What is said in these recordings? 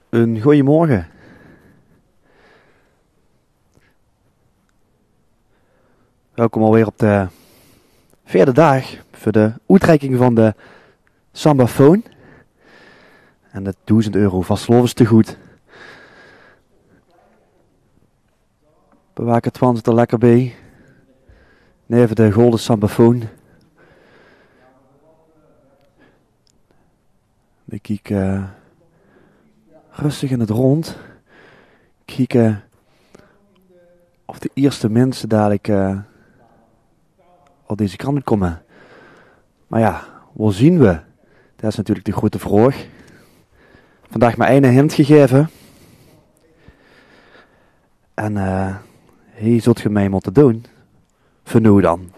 Een goeiemorgen. Welkom alweer op de vierde dag voor de uitreiking van de Sambafoon. En de €1000 vastlovenstegoed. Bewaken Twan zit er lekker bij. Neven de Golden Sambafoon. Ik kijk rustig in het rond. Kijken of de eerste mensen dadelijk op deze kant komen. Maar ja, wat zien we? Dat is natuurlijk de grote vraag. Vandaag maar één hint gegeven. En hij zult je mij moeten doen. Voor nu dan.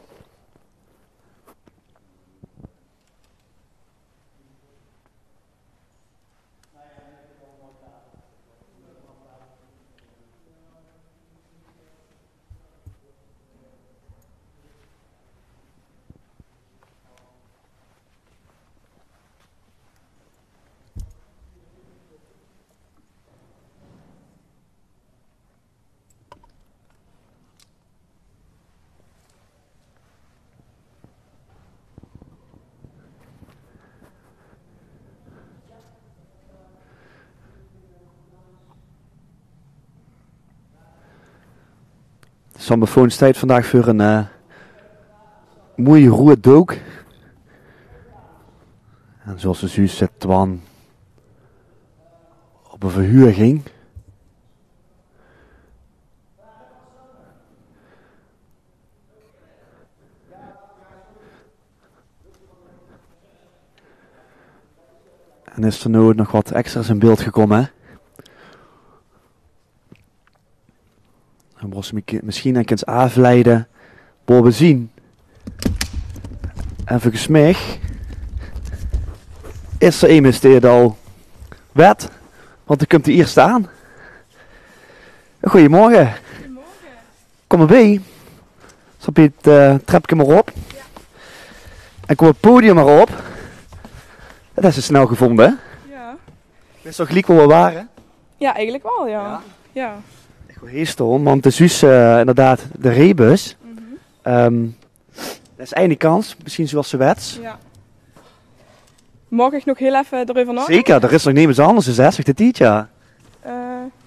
De Sambafoon staat vandaag voor een mooie roe dook. En zoals de zus zit Twan op een verhuurging. En is er nu nog wat extra's in beeld gekomen, hè? Dan was misschien een keer afleiden. Wat we zien. En volgens mij is er een mistake al wet. Want er komt de eerste aan. Goedemorgen. Goedemorgen. Kom erbij. Stap je het trapje maar op. Ja. En kom het podium maar op. Dat is ze snel gevonden, hè? Ja. Wist toch gelijk waar we waren? Ja, eigenlijk wel, ja. Ja. Ja. Ik wil heerst want de zus inderdaad de rebus. Dat is eindelijk kans. Misschien zoals ze wets. Ja. Mag ik nog heel even erover na? Zeker, er is nog niemand anders dan 60 de tiet, ja.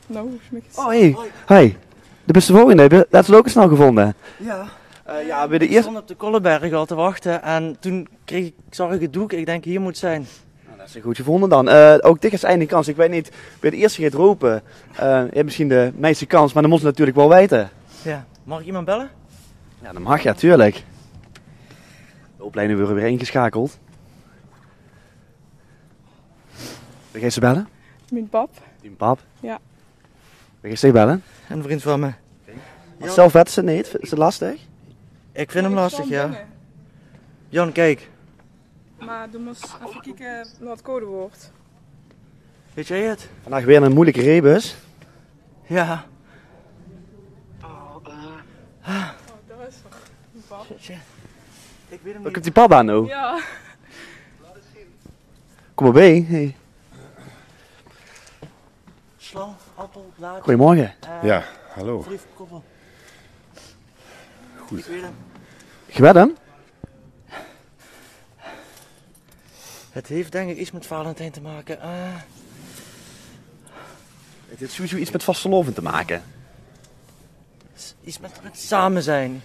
Nou, smikt. Oh, hey. Hey. De beste volgende, dat is ook snel gevonden. Ja, Ja, bij de ik eerste... stond op de Kolleberg al te wachten en toen zag ik het doek. Ik denk hier moet zijn. Nou, dat is goed gevonden dan. Ook dit is eindelijk kans. Ik weet niet, bij de eerste gaat roepen. Je hebt misschien de meeste kans, maar dan moet ze natuurlijk wel weten. Ja, mag ik iemand bellen? Ja, dat mag ja, tuurlijk. De opleiding worden weer ingeschakeld. Wil jij ze bellen? Mijn pap. Team Pap? Ja. Wil jij ze bellen? Een vriend van me. Ja. Zelf weten ze niet? Is het lastig? Ik vind hem Hij is lastig, gewoon ja. binnen. Jan, kijk. Maar doe maar eens even kijken naar het codewoord. Weet jij het? Vandaag weer een moeilijke rebus. Ja. Oh, daar is er. Mijn pap. Shit. Ik weet hem Waar niet. komt die pap aan nou? Ja. Kom maar bij. Hey. Slang, appel, blaadje. Goedemorgen. Ja, hallo. Brief, koppel. Goed. Ik weet hem. Je weet hem? Het heeft denk ik iets met Valentijn te maken. Het heeft sowieso iets met vasteloven te maken. Iets met samen zijn.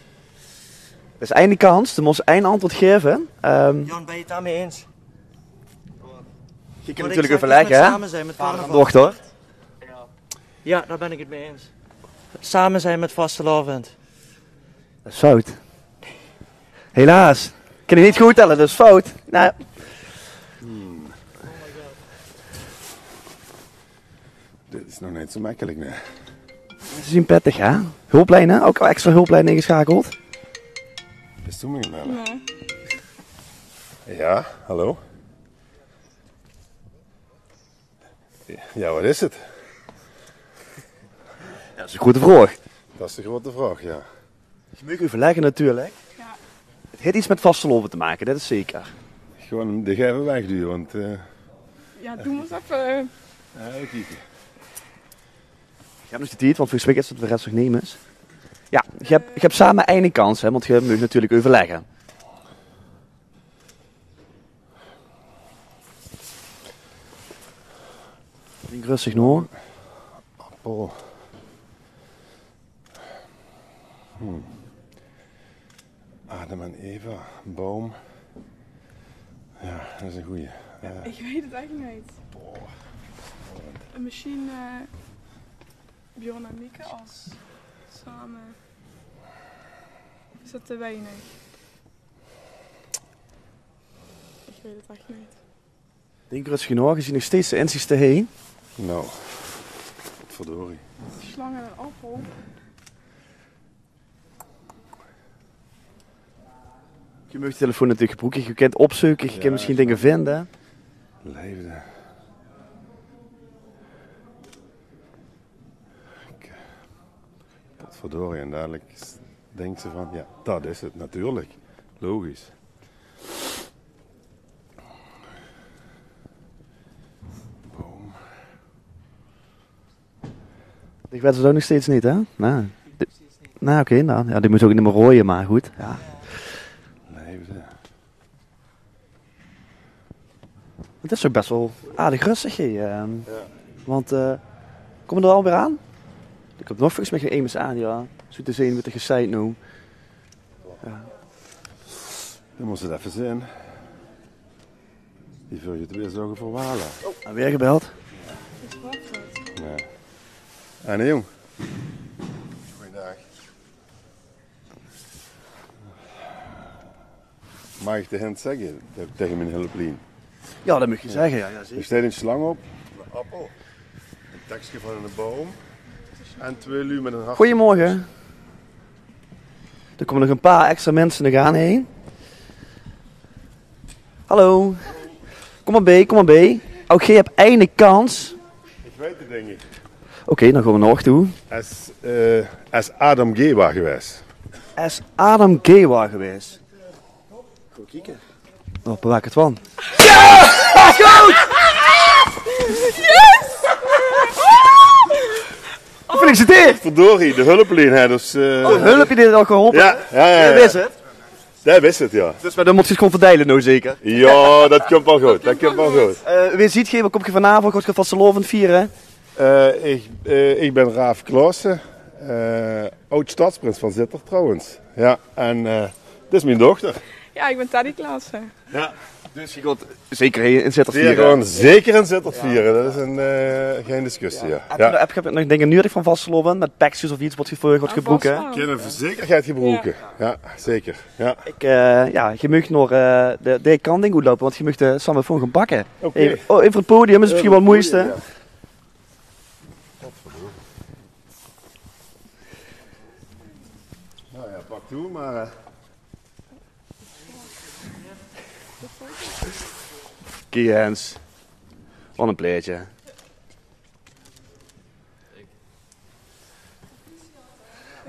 Dat is eindelijk kans. Er moest één antwoord geven. Jan, ben je het daarmee eens? Je kunt Wat ik natuurlijk zeg, overleggen, iets met hè? samen zijn met Vader en carnaval. dochter. Ja, daar ben ik het mee eens. Samen zijn met vastelavond. Dat is fout. Helaas. Ik kan je niet goed tellen, dat is fout. Nou, Dit is nog niet zo makkelijk, nee. ze zien prettig, hè? Hulplijnen, ook al extra hulplijnen ingeschakeld. Bist du me bellen? Nee. Ja, hallo? Ja, wat is het? Ja, dat is een goede vraag. Dat is de grote vraag, ja. Je moet overleggen natuurlijk. Ja. Het heeft iets met vasteloven te maken, dat is zeker. Gewoon de geven wegduwen, want Ja, doe maar eens even. Even kijken. Je hebt dus de tijd, want volgens mij is het de rest nog niet mis. Ja, je hebt samen één kans, hè, want je moet natuurlijk overleggen. Denk rustig nog. Appel. Adam en Eva, boom. Ja, dat is een goeie. Ik weet het echt niet. Misschien Bjorn en Mieke als samen. Is dat te weinig? Ik weet het echt niet. Denk rustig nog, je ziet nog steeds de inzichten heen. Nou, verdorie. Slang en een appel. Je mag de telefoon natuurlijk gebruiken, je kunt opzoeken, je Ja, kunt misschien is dingen vinden. Leefde. Verdorie, en dadelijk denkt ze van, ja, dat is het natuurlijk. Logisch. Boom. Ik weet het ook nog steeds niet, hè? Nou, oké, nou. Ja, die moet ook niet meer rooien, maar goed. Ja. Leefde. Het is ook best wel aardig rustig hier. Want, komen we er alweer aan? Ik heb nog volgens mij geen emers aan, ja. Zo te zien met de gezeid nu. Ja. Dan moest het even zijn. Die vul je het weer zorgen voor Wala. En weer gebeld. Is wat het? Nee. En jong. Goeiedag. Mag ik de hint zeggen tegen mijn hulplijn? Ja, dat moet je zeggen, ja, Er zeker. staat een slang op, een appel, een tekstje van een boom en 2 lui met een hart. Goedemorgen. Er komen nog een paar extra mensen nog aan heen. Hallo. Kom maar bij, kom maar bij. Ook jij hebt eindelijk kans. Ik weet het denk ik. Oké, dan gaan we nog toe. Als Adam G. was geweest. Is Adam Gewa geweest? Goed kijken. Oh, bewaak het van. Gefeliciteerd! Verdorie, de hulplijn hè, dus... Hulp je dit al geholpen? ja. Dat is het. Dat wist het, ja. Dus maar dan moet je het gewoon verdelen nou zeker. Ja, dat komt wel goed, dat komt wel goed. Wie ziet je, wat kom je vanavond? Gaat je vastelovend vieren? Ik ben Raaf Klaassen, oud-stadsprins van Zitter trouwens. Ja, en dit is mijn dochter. Ja, ik ben Teddy Klaassen. Ja. Dus je gaat zeker in Zitter Die vieren. gewoon zeker in Zitter vieren, dat is geen discussie. Ja. Heb je nog dingen nodig van vastelovend? Met packjes of iets wat je voor gaat gebroken? vast wel. Kunnen verzekerd gebroken. Ja, zeker. Ja. Je mag nog de kan ding goed lopen, want je mag de samenfoon gaan bakken. Oké. Even voor het podium is misschien wel het mooiste. Ja. Nou ja, pak toe, maar... Kiens. Wat een pleetje.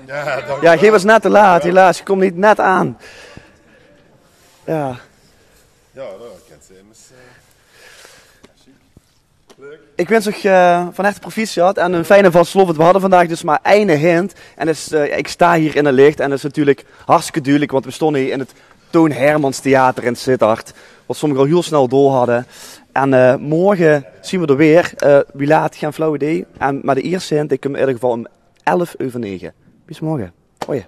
Ja, dank Ja, jij was net te laat, helaas. Je komt niet net aan. Ja. Ja, dat kent ze immers. Chic. Leuk. Ik wens nog van harte proficiat en een fijne vastelovend. We hadden vandaag dus maar één hint. En dus, ik sta hier in het licht en dat is natuurlijk hartstikke duidelijk, want we stonden hier in het Toon Hermans Theater in Sittard. Wat sommigen al heel snel door hadden. En morgen zien we er weer. Wie laat, geen flauw idee. Maar de eerste hint, ik kom in ieder geval om 11:09. Bis morgen. Hoi.